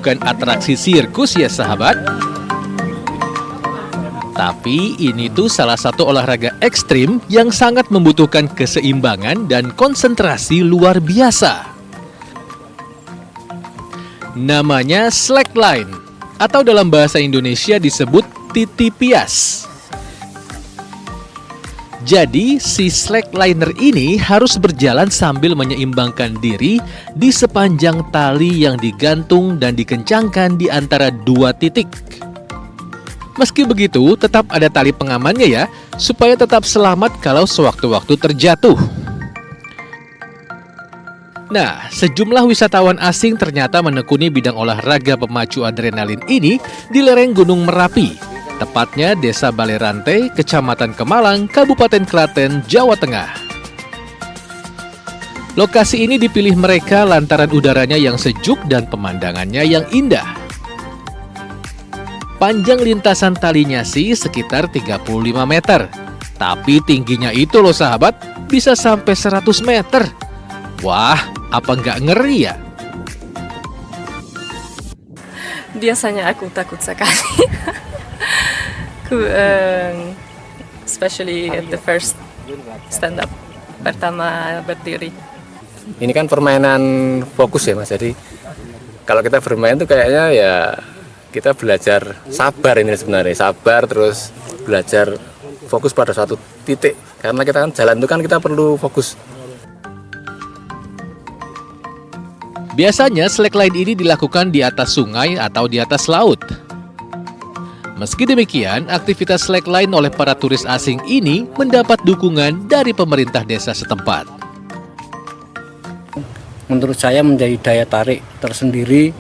bukan atraksi sirkus ya sahabat. Tapi ini tuh salah satu olahraga ekstrim yang sangat membutuhkan keseimbangan dan konsentrasi luar biasa. Namanya slackline, atau dalam bahasa Indonesia disebut titi pias. Jadi, si slackliner ini harus berjalan sambil menyeimbangkan diri di sepanjang tali yang digantung dan dikencangkan di antara dua titik. Meski begitu, tetap ada tali pengamannya ya, supaya tetap selamat kalau sewaktu-waktu terjatuh. Nah, sejumlah wisatawan asing ternyata menekuni bidang olahraga pemacu adrenalin ini di lereng Gunung Merapi, tepatnya Desa Balerante, Kecamatan Kemalang, Kabupaten Klaten, Jawa Tengah. Lokasi ini dipilih mereka lantaran udaranya yang sejuk dan pemandangannya yang indah. Panjang lintasan talinya sih sekitar 35 meter. Tapi tingginya itu loh sahabat, bisa sampai 100 meter. Wah, apa nggak ngeri ya? Biasanya aku takut sekali. Especially at the first stand up, pertama berdiri. Ini kan permainan fokus ya Mas, jadi kalau kita bermain tuh kayaknya ya kita belajar sabar ini sebenarnya, sabar terus belajar fokus pada suatu titik, karena kita kan jalan itu kan kita perlu fokus. Biasanya slackline ini dilakukan di atas sungai atau di atas laut. Meski demikian, aktivitas slackline oleh para turis asing ini mendapat dukungan dari pemerintah desa setempat. Menurut saya menjadi daya tarik tersendiri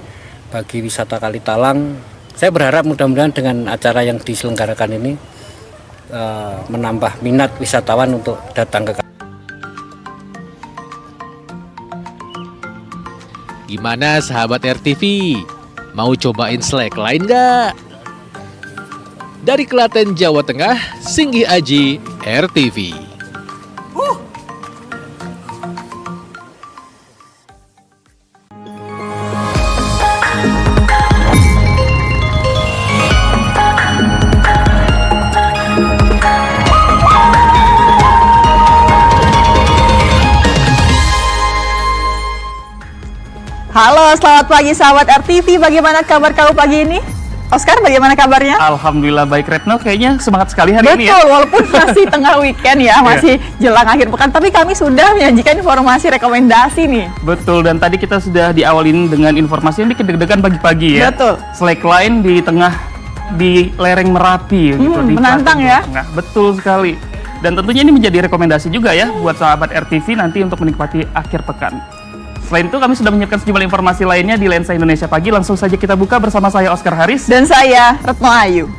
bagi wisata Kalitalang. Saya berharap mudah-mudahan dengan acara yang diselenggarakan ini menambah minat wisatawan untuk datang ke Kalitalang. Gimana sahabat RTV? Mau cobain slackline nggak? Dari Klaten, Jawa Tengah, Singgih Aji, RTV. Halo, selamat pagi sahabat RTV. Bagaimana kabar kamu pagi ini? Oscar, bagaimana kabarnya? Alhamdulillah baik, Retno. Kayaknya semangat sekali hari ini ya. Betul, walaupun masih tengah weekend ya, masih jelang akhir pekan. Tapi kami sudah menyajikan informasi rekomendasi nih. Betul, dan tadi kita sudah diawalin dengan informasi yang bikin deg-degan pagi-pagi ya. Betul. Slackline di lereng Merapi gitu. Di menantang Klaten, ya. Jawa Tengah. Betul sekali. Dan tentunya ini menjadi rekomendasi juga ya buat sahabat RTV nanti untuk menikmati akhir pekan. Selain itu, kami sudah menyiapkan sejumlah informasi lainnya di Lensa Indonesia Pagi. Langsung saja kita buka bersama saya, Oscar Haris. Dan saya, Retno Ayu.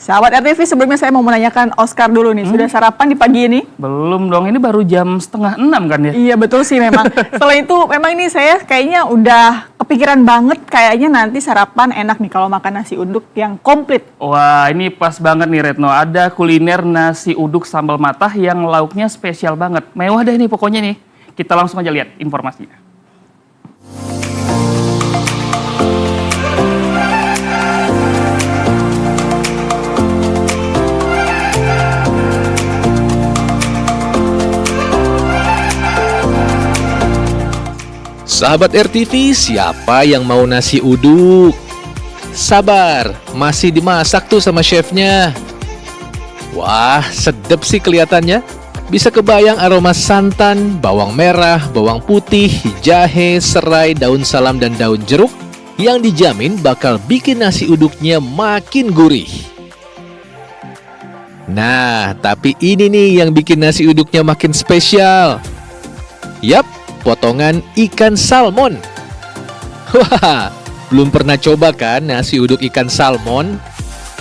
Sahabat RTV, sebelumnya saya mau menanyakan Oscar dulu nih. Sudah sarapan di pagi ini? Belum dong, ini baru jam 5:30 kan ya? Iya, betul sih memang. Setelah itu, memang ini saya kayaknya udah kepikiran banget. Kayaknya nanti sarapan enak nih kalau makan nasi uduk yang komplit. Wah, ini pas banget nih Retno. Ada kuliner nasi uduk sambal matah yang lauknya spesial banget. Mewah deh nih pokoknya nih. Kita langsung aja lihat informasinya. Sahabat RTV, siapa yang mau nasi uduk? Sabar, masih dimasak tuh sama chefnya. Wah, sedep sih kelihatannya. Bisa kebayang aroma santan, bawang merah, bawang putih, jahe, serai, daun salam, dan daun jeruk yang dijamin bakal bikin nasi uduknya makin gurih. Nah, tapi ini nih yang bikin nasi uduknya makin spesial. Yap, potongan ikan salmon. Wah, belum pernah coba kan nasi uduk ikan salmon?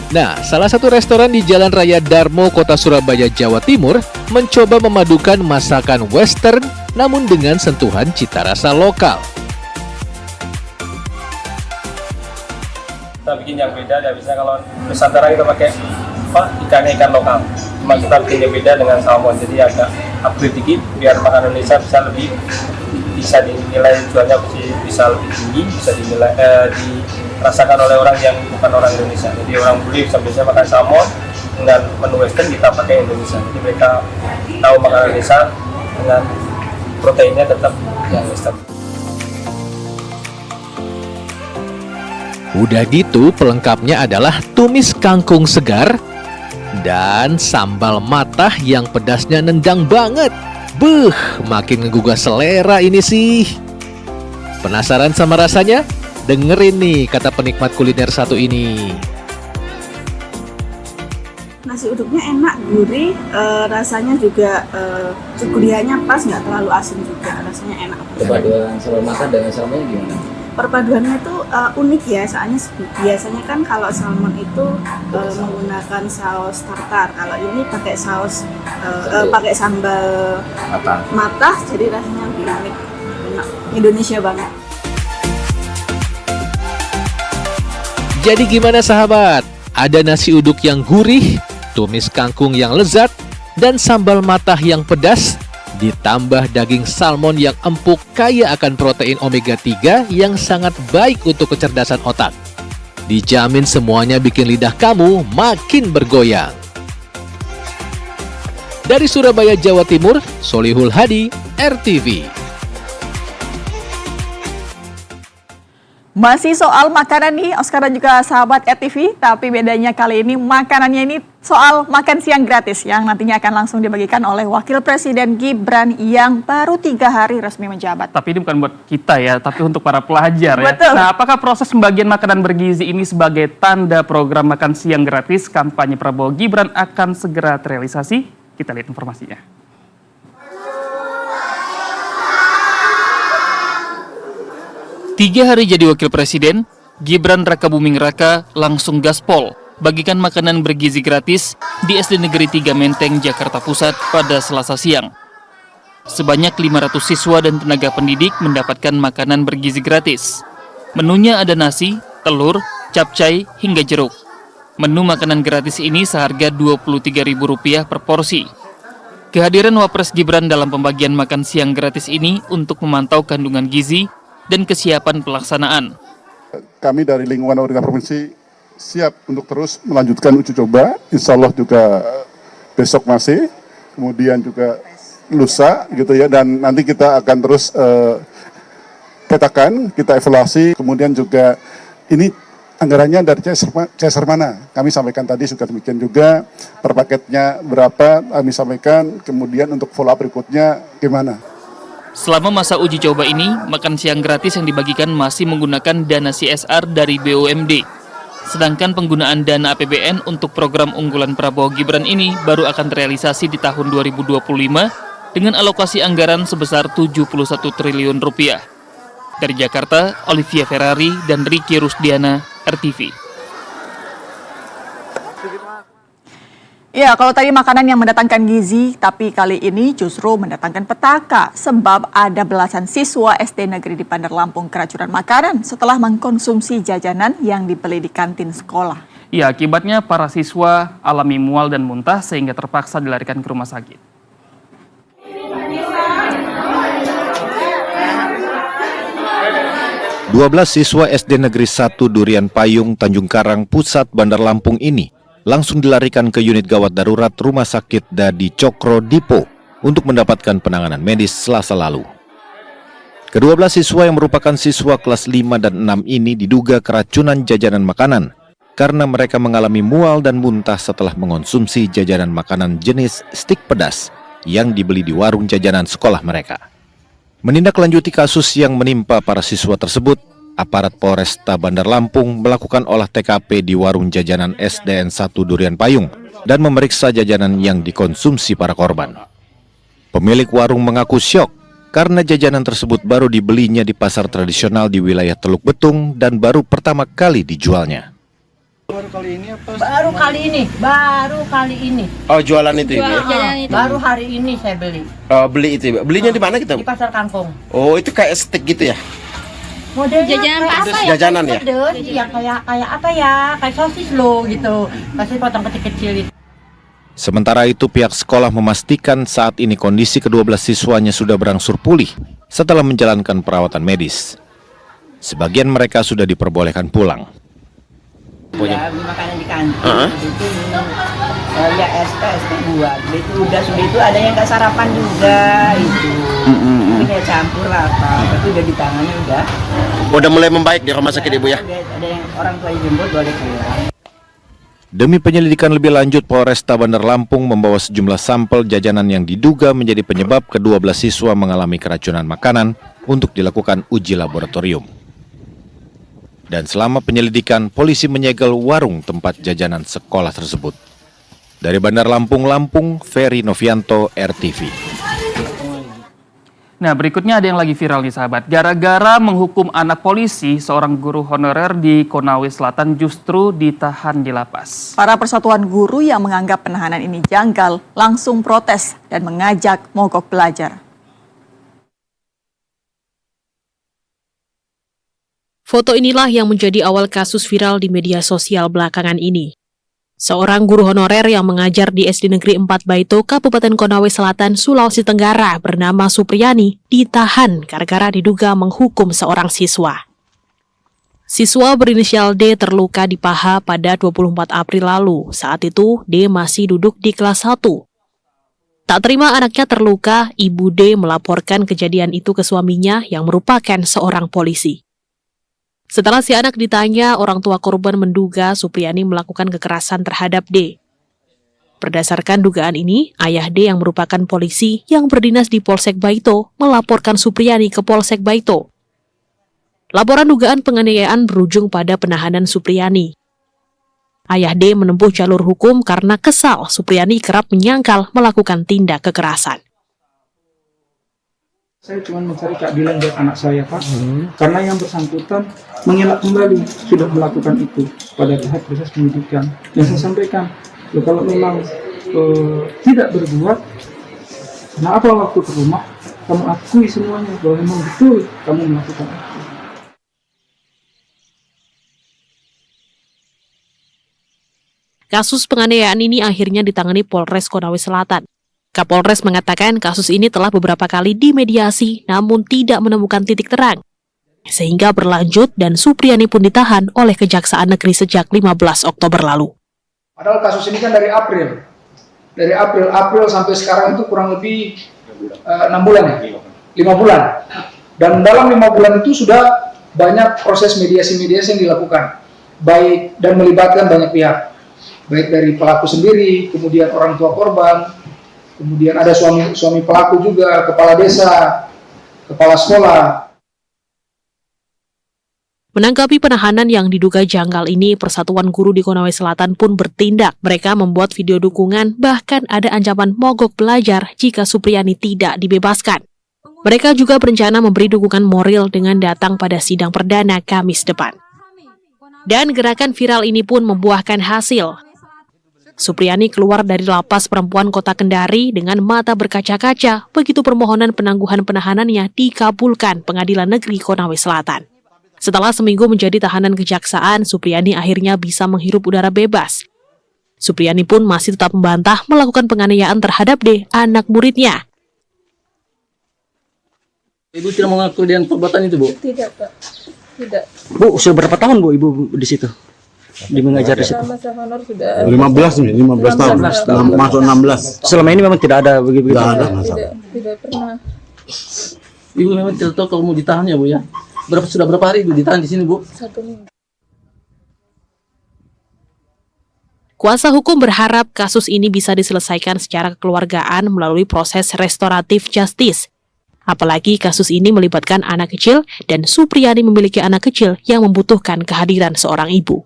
Nah, salah satu restoran di Jalan Raya Darmo, Kota Surabaya, Jawa Timur mencoba memadukan masakan western namun dengan sentuhan cita rasa lokal. Kita bikin yang beda, dan bisa kalau Nusantara kita pakai ikan lokal. cuma kita bikinnya beda dengan salmon, jadi agak upgrade dikit biar makanan Indonesia bisa dinilai jualnya bisa lebih tinggi, bisa dinilai dirasakan oleh orang yang bukan orang Indonesia. Jadi orang bule bisa biasanya makan salmon dengan menu western, kita pakai Indonesia, jadi mereka tahu makanan Indonesia dengan proteinnya tetap yang western. Udah gitu pelengkapnya adalah tumis kangkung segar dan sambal matah yang pedasnya nendang banget. Beuh, makin ngegugah selera ini sih. Penasaran sama rasanya? Dengerin nih kata penikmat kuliner satu ini. Nasi uduknya enak, gurih, rasanya juga gurihnya pas, nggak terlalu asin juga, rasanya enak. Perpaduan sambal matah dengan salmonnya gimana? Perpaduannya itu unik ya, soalnya biasanya kan kalau salmon itu menggunakan saus tartar, kalau ini pakai saus pakai sambal matah, jadi rasanya lebih unik, enak, Indonesia banget. Jadi gimana sahabat? Ada nasi uduk yang gurih, tumis kangkung yang lezat, dan sambal matah yang pedas, ditambah daging salmon yang empuk kaya akan protein omega 3 yang sangat baik untuk kecerdasan otak. Dijamin semuanya bikin lidah kamu makin bergoyang. Dari Surabaya, Jawa Timur, Solihul Hadi, RTV. Masih soal makanan nih, Oscar dan juga sahabat RTV, tapi bedanya kali ini makanannya ini soal makan siang gratis yang nantinya akan langsung dibagikan oleh Wakil Presiden Gibran yang baru 3 hari resmi menjabat. Tapi ini bukan buat kita ya, tapi untuk para pelajar ya. Betul. Nah, apakah proses pembagian makanan bergizi ini sebagai tanda program makan siang gratis kampanye Prabowo Gibran akan segera terrealisasi? Kita lihat informasinya. 3 hari jadi wakil presiden, Gibran Rakabuming Raka langsung gaspol bagikan makanan bergizi gratis di SD Negeri 3 Menteng, Jakarta Pusat pada Selasa siang. Sebanyak 500 siswa dan tenaga pendidik mendapatkan makanan bergizi gratis. Menunya ada nasi, telur, capcay, hingga jeruk. Menu makanan gratis ini seharga Rp23.000 per porsi. Kehadiran Wapres Gibran dalam pembagian makan siang gratis ini untuk memantau kandungan gizi dan kesiapan pelaksanaan. Kami dari lingkungan pemerintah provinsi siap untuk terus melanjutkan uji coba, insya Allah juga besok masih, kemudian juga lusa gitu ya, dan nanti kita akan terus petakan, kita evaluasi, kemudian juga ini anggarannya dari CSR mana, kami sampaikan tadi juga demikian juga, per paketnya berapa kami sampaikan, kemudian untuk follow up berikutnya gimana. Selama masa uji coba ini, makan siang gratis yang dibagikan masih menggunakan dana CSR dari BUMD. Sedangkan penggunaan dana APBN untuk program unggulan Prabowo Gibran ini baru akan terrealisasi di tahun 2025 dengan alokasi anggaran sebesar Rp71 triliun. Dari Jakarta, Olivia Ferrari dan Ricky Rusdiana, RTV. Ya, kalau tadi makanan yang mendatangkan gizi, tapi kali ini justru mendatangkan petaka. Sebab ada belasan siswa SD Negeri di Bandar Lampung keracunan makanan setelah mengkonsumsi jajanan yang dibeli di kantin sekolah. Ya, akibatnya para siswa alami mual dan muntah sehingga terpaksa dilarikan ke rumah sakit. Dua 12 siswa SD Negeri 1 Durian Payung, Tanjung Karang, Pusat, Bandar Lampung ini langsung dilarikan ke unit gawat darurat Rumah Sakit Dadi Cokro Dipo untuk mendapatkan penanganan medis Selasa lalu. Kedua 12 siswa yang merupakan siswa kelas 5 dan 6 ini diduga keracunan jajanan makanan karena mereka mengalami mual dan muntah setelah mengonsumsi jajanan makanan jenis stik pedas yang dibeli di warung jajanan sekolah mereka. Menindaklanjuti kasus yang menimpa para siswa tersebut, aparat Polresta Bandar Lampung melakukan olah TKP di warung jajanan SDN 1 Durian Payung dan memeriksa jajanan yang dikonsumsi para korban. Pemilik warung mengaku syok karena jajanan tersebut baru dibelinya di pasar tradisional di wilayah Teluk Betung dan baru pertama kali dijualnya. Baru kali ini. Oh, jualan itu Ibu ya? Baru hari ini saya beli. Oh, beli itu Ibu. Belinya di mana kita? Di Pasar Kangkung. Oh, itu kayak stik gitu ya? Model jajanan apa ya? Jajanan ya? Iya, kayak apa ya? Kayak sosis loh gitu. Kasih potong kecil-kecil itu. Sementara itu pihak sekolah memastikan saat ini kondisi ke-12 siswanya sudah berangsur pulih setelah menjalankan perawatan medis. Sebagian mereka sudah diperbolehkan pulang. Ya, makanan di kantin itu ya ST buat itu sudah itu ada yang nggak sarapan juga itu ini kayak campur lah tapi udah ditangani Udah mulai membaik di rumah sakit Ibu ya? ada yang orang tua jemput boleh pulang. Demi penyelidikan lebih lanjut, Polresta Bandar Lampung membawa sejumlah sampel jajanan yang diduga menjadi penyebab ke-12 siswa mengalami keracunan makanan untuk dilakukan uji laboratorium. Dan selama penyelidikan, polisi menyegel warung tempat jajanan sekolah tersebut. Dari Bandar Lampung, Ferry Novianto, RTV. Nah, berikutnya ada yang lagi viral nih sahabat. Gara-gara menghukum anak polisi, seorang guru honorer di Konawe Selatan justru ditahan di lapas. Para persatuan guru yang menganggap penahanan ini janggal langsung protes dan mengajak mogok belajar. Foto inilah yang menjadi awal kasus viral di media sosial belakangan ini. Seorang guru honorer yang mengajar di SD Negeri 4 Baito, Kabupaten Konawe Selatan, Sulawesi Tenggara bernama Supriyani ditahan gara-gara diduga menghukum seorang siswa. Siswa berinisial D terluka di paha pada 24 April lalu. Saat itu, D masih duduk di kelas 1. Tak terima anaknya terluka, Ibu D melaporkan kejadian itu ke suaminya yang merupakan seorang polisi. Setelah si anak ditanya, orang tua korban menduga Supriyani melakukan kekerasan terhadap D. Berdasarkan dugaan ini, ayah D yang merupakan polisi yang berdinas di Polsek Baito melaporkan Supriyani ke Polsek Baito. Laporan dugaan penganiayaan berujung pada penahanan Supriyani. Ayah D menempuh jalur hukum karena kesal Supriyani kerap menyangkal melakukan tindak kekerasan. Saya cuma mencari keadilan buat anak saya, Pak. Karena yang bersangkutan mengelak kembali sudah melakukan itu pada tahap proses penyidikan. Yang saya sampaikan, kalau memang tidak berbuat, kenapa waktu ke rumah kamu akui semuanya bahwa memang betul kamu melakukan itu. Kasus penganiayaan ini akhirnya ditangani Polres Konawe Selatan. Kapolres mengatakan kasus ini telah beberapa kali dimediasi namun tidak menemukan titik terang. Sehingga berlanjut dan Supriyani pun ditahan oleh Kejaksaan Negeri sejak 15 Oktober lalu. Padahal kasus ini kan dari April. Dari April sampai sekarang itu kurang lebih 6 bulan ya? 5 bulan. Dan dalam 5 bulan itu sudah banyak proses mediasi-mediasi yang dilakukan. Baik dan melibatkan banyak pihak. Baik dari pelaku sendiri, kemudian orang tua korban, kemudian ada suami pelaku juga, kepala desa, kepala sekolah. Menanggapi penahanan yang diduga janggal ini, Persatuan Guru di Konawe Selatan pun bertindak. Mereka membuat video dukungan, bahkan ada ancaman mogok belajar jika Supriyani tidak dibebaskan. Mereka juga berencana memberi dukungan moral dengan datang pada sidang perdana Kamis depan. Dan gerakan viral ini pun membuahkan hasil. Supriyani keluar dari lapas perempuan Kota Kendari dengan mata berkaca-kaca begitu permohonan penangguhan penahanannya dikabulkan Pengadilan Negeri Konawe Selatan. Setelah seminggu menjadi tahanan kejaksaan, Supriyani akhirnya bisa menghirup udara bebas. Supriyani pun masih tetap membantah melakukan penganiayaan terhadap D, anak muridnya. Ibu tidak mengaku dengan perbuatan itu, Bu? Tidak, Pak. Tidak. Bu, sudah berapa tahun Bu Ibu di situ? Di mengajar di situ? Masa honor sudah 15 tahun. Masuk 16. Selama ini memang tidak ada begitu. Tidak ada masalah. Tidak pernah. Ibu memang tidak tahu kalau mau ditahan ya Bu ya. Sudah berapa hari Ibu ditahan di sini Bu? 1 minggu. Kuasa hukum berharap kasus ini bisa diselesaikan secara kekeluargaan melalui proses restoratif justice. Apalagi kasus ini melibatkan anak kecil dan Supriyani memiliki anak kecil yang membutuhkan kehadiran seorang ibu.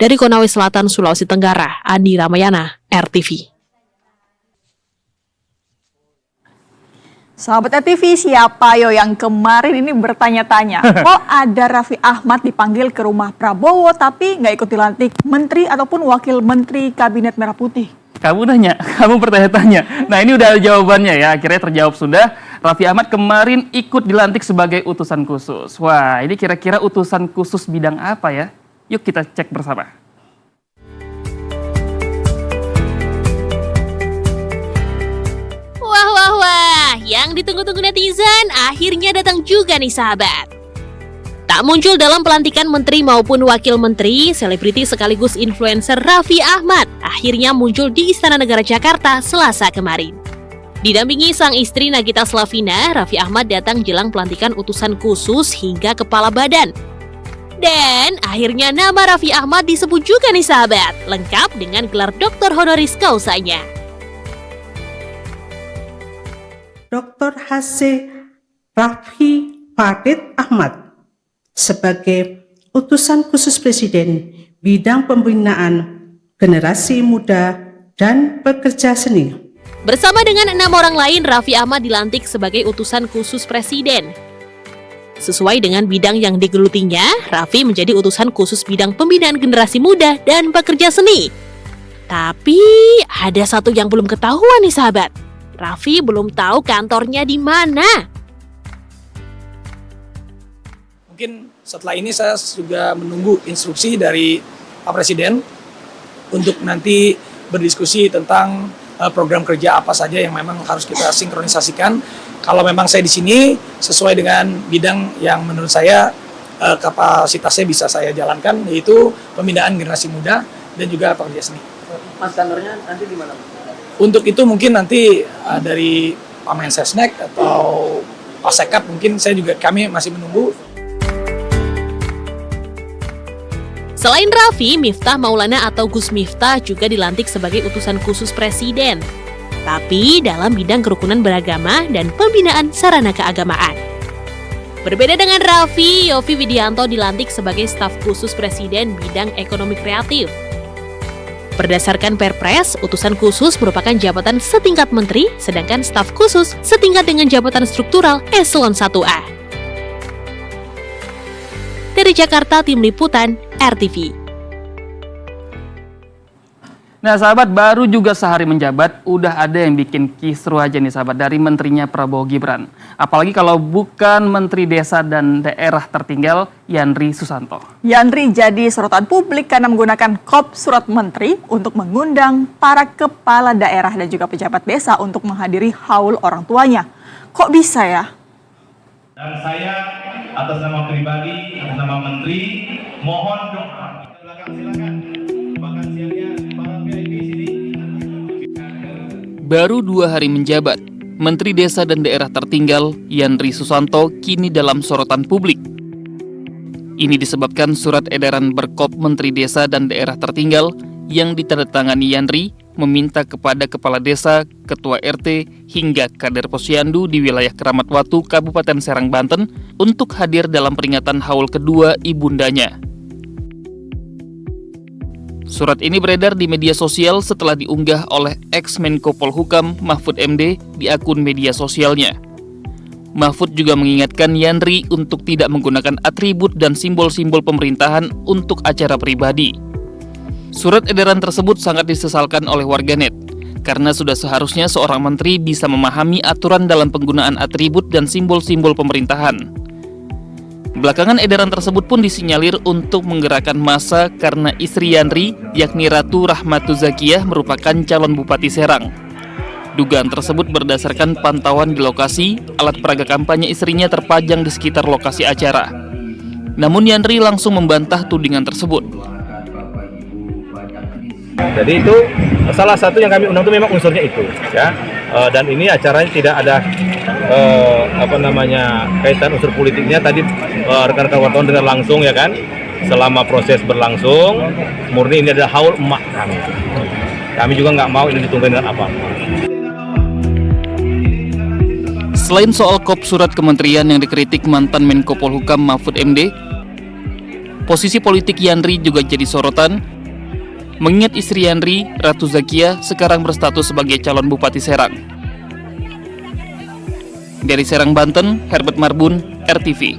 Dari Konawe Selatan, Sulawesi Tenggara, Andi Ramayana, RTV. Sahabat RTV, siapa yo yang kemarin ini bertanya-tanya, kok ada Raffi Ahmad dipanggil ke rumah Prabowo tapi nggak ikut dilantik menteri ataupun wakil menteri Kabinet Merah Putih? Kamu nanya, kamu bertanya-tanya. Nah ini udah jawabannya ya, akhirnya terjawab sudah. Raffi Ahmad kemarin ikut dilantik sebagai utusan khusus. Wah, ini kira-kira utusan khusus bidang apa ya? Yuk kita cek bersama. Yang ditunggu-tunggu netizen akhirnya datang juga nih sahabat. Tak muncul dalam pelantikan menteri maupun wakil menteri, selebriti sekaligus influencer Raffi Ahmad akhirnya muncul di Istana Negara Jakarta Selasa kemarin. Didampingi sang istri Nagita Slavina, Raffi Ahmad datang jelang pelantikan utusan khusus hingga kepala badan. Dan akhirnya nama Raffi Ahmad disebut juga nih sahabat, lengkap dengan gelar Doktor Honoris Causanya. Dr. H.C. Raffi Farid Ahmad sebagai utusan khusus Presiden bidang pembinaan generasi muda dan pekerja seni. Bersama dengan 6 orang lain, Raffi Ahmad dilantik sebagai utusan khusus Presiden. Sesuai dengan bidang yang digelutinya, Raffi menjadi utusan khusus bidang pembinaan generasi muda dan pekerja seni. Tapi ada satu yang belum ketahuan nih sahabat. Raffi belum tahu kantornya di mana. Mungkin setelah ini saya juga menunggu instruksi dari Pak Presiden untuk nanti berdiskusi tentang program kerja apa saja yang memang harus kita sinkronisasikan. Kalau memang saya di sini sesuai dengan bidang yang menurut saya kapasitasnya bisa saya jalankan, yaitu pembinaan generasi muda dan juga pekerja seni. Mas, kantornya nanti di mana? Untuk itu mungkin nanti dari Pak Mensesnek atau Pak Sekap, mungkin kami masih menunggu. Selain Raffi, Miftah Maulana atau Gus Miftah juga dilantik sebagai utusan khusus Presiden. Tapi dalam bidang kerukunan beragama dan pembinaan sarana keagamaan. Berbeda dengan Raffi, Yovie Widianto dilantik sebagai staf khusus Presiden bidang ekonomi kreatif. Berdasarkan Perpres, utusan khusus merupakan jabatan setingkat menteri, sedangkan staf khusus setingkat dengan jabatan struktural eselon 1A. Dari Jakarta, Tim Liputan, RTV. Nah sahabat, baru juga sehari menjabat, udah ada yang bikin kisruh aja nih sahabat dari menterinya Prabowo Gibran. Apalagi kalau bukan Menteri Desa dan Daerah Tertinggal, Yandri Susanto. Yandri jadi sorotan publik karena menggunakan kop surat menteri untuk mengundang para kepala daerah dan juga pejabat desa untuk menghadiri haul orang tuanya. Kok bisa ya? Dan saya atas nama pribadi, atas nama menteri, mohon doa. Silakan. Baru 2 hari menjabat, Menteri Desa dan Daerah Tertinggal Yandri Susanto kini dalam sorotan publik. Ini disebabkan surat edaran Berkop Menteri Desa dan Daerah Tertinggal yang ditandatangani Yandri meminta kepada Kepala Desa, Ketua RT, hingga Kader Posyandu di wilayah Keramat Watu, Kabupaten Serang, Banten untuk hadir dalam peringatan haul kedua ibundanya. Surat ini beredar di media sosial setelah diunggah oleh ex-Menko Polhukam Mahfud MD di akun media sosialnya. Mahfud juga mengingatkan Yandri untuk tidak menggunakan atribut dan simbol-simbol pemerintahan untuk acara pribadi. Surat edaran tersebut sangat disesalkan oleh warganet, karena sudah seharusnya seorang menteri bisa memahami aturan dalam penggunaan atribut dan simbol-simbol pemerintahan. Belakangan edaran tersebut pun disinyalir untuk menggerakkan massa karena istri Yandri, yakni Ratu Rahmatu Zakiyah, merupakan calon Bupati Serang. Dugaan tersebut berdasarkan pantauan di lokasi, alat peraga kampanye istrinya terpajang di sekitar lokasi acara. Namun Yandri langsung membantah tudingan tersebut. Jadi itu salah satu yang kami undang itu memang unsurnya itu, ya. Dan ini acaranya tidak ada kaitan unsur politiknya. Tadi rekan-rekan wartawan dengar langsung ya kan, selama proses berlangsung murni ini adalah haul emak kami. Kami juga nggak mau ini ditunggangi dengan apa. Selain soal kop surat kementerian yang dikritik mantan Menko Polhukam Mahfud MD, posisi politik Yandri juga jadi sorotan. Mengingat istri Yandri, Ratu Zakiyah, sekarang berstatus sebagai calon Bupati Serang. Dari Serang, Banten, Herbert Marbun, RTV.